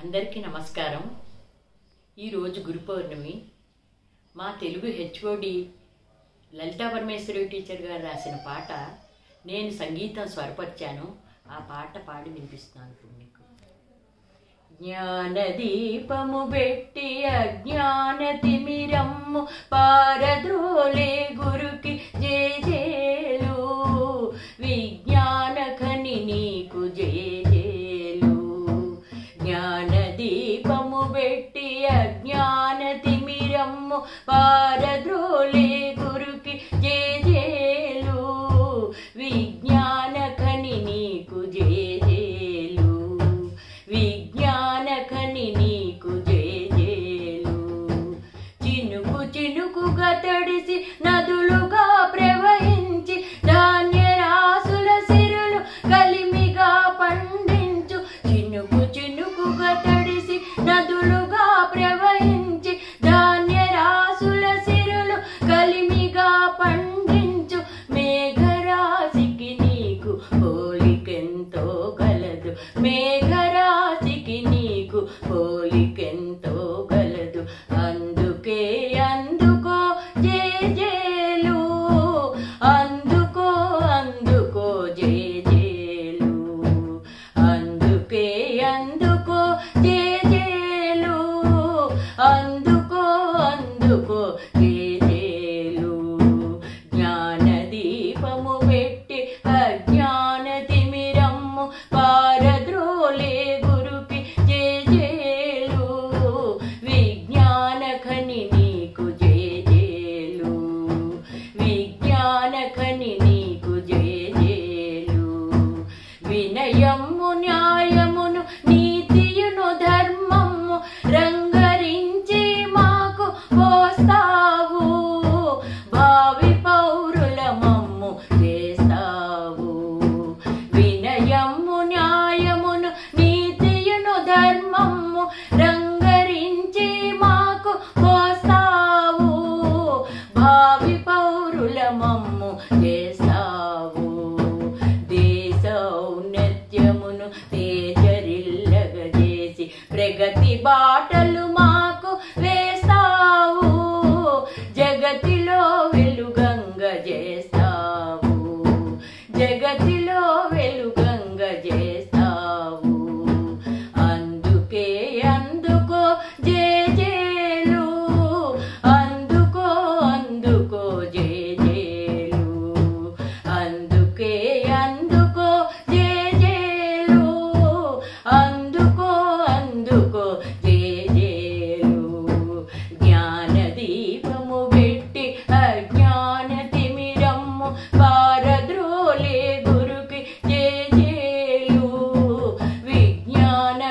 అందరికీ నమస్కారం. ఈరోజు గురు పౌర్ణమి. మా తెలుగు హెచ్ఓడి లలితా పరమేశ్వరి టీచర్ గారు రాసిన పాట నేను సంగీతం స్వరపరిచాను. ఆ పాట పాడి వినిపిస్తున్నాను ఇప్పుడు మీకు. జ్ఞానదీపము పెట్టి అజ్ఞాన తిమిరమ్ము పారద్రోలే గురుకి జేజేలు, విజ్ఞాన ఖని నీకు జేజేలు. జ్ఞానదీపము పెట్టి అజ్ఞాన తిమిరమ్ము పారద్రోలే గురుకి జేజేలు, విజ్ఞాన ఖని నీకు జేజేలు, విజ్ఞాన ఖని నీకు జేజేలు. చినుకు చినుకుగా తడిసి నదులుగా ప్రవహించి ధాన్య రాసుల సిరులు కలిమిగా పండించు. చినుకు చినుకుగా తడిసి నదులుగా ప్రవహించి ధాన్య రాసుల సిరులు కలిమిగా పండించు. మేఘరాశికి నీకు పోలికెంతో గలదు, మేఘరాశికి నీకు పోలికెంతో గలదు. అందుకే అందుకో జేజేలు, అందుకో అందుకో జేజేలు, అందుకే అందుకో జేజేలు, అందుకో అందుకో జేజేలు. జ్ఞానదీపము పెట్టి అజ్ఞాన తిమిరమ్ము పారద్రోలే గురుకి జేజేలు, విజ్ఞాన ఖని నీకు జేజేలు, విజ్ఞాన ఖని నీకు జేజేలు. వినయము న్యాయమును నీతియును ధర్మము రంగరించి మాకు పోస్తావు, భావి పౌరుల మమ్ము చేస్తావు. వినయము న్యాయమును నీతియును ధర్మము రంగరించి మాకు పోస్తావు, భావి పౌరుల మమ్ము చేస్తావు. దేశ ఔన్నత్యమును తేజరిల్లగజేసి ప్రగతి బాటలు మాకు వేస్తావు, జగతిలో వెలుగంగ చేస్తావు, జగతిలో వెలుగంగ చేస్తావు. అందుకే అందుకో జేజేలు, అందుకో అందుకో జేజేలు, అందుకే అందుకో జేజేలు, అందుకో అందుకో జేజేలు. జ్ఞానదీపము పెట్టి అజ్ఞాన తిమిరమ్ము పారద్రోలే గురుకి జేజేలు, విజ్ఞాన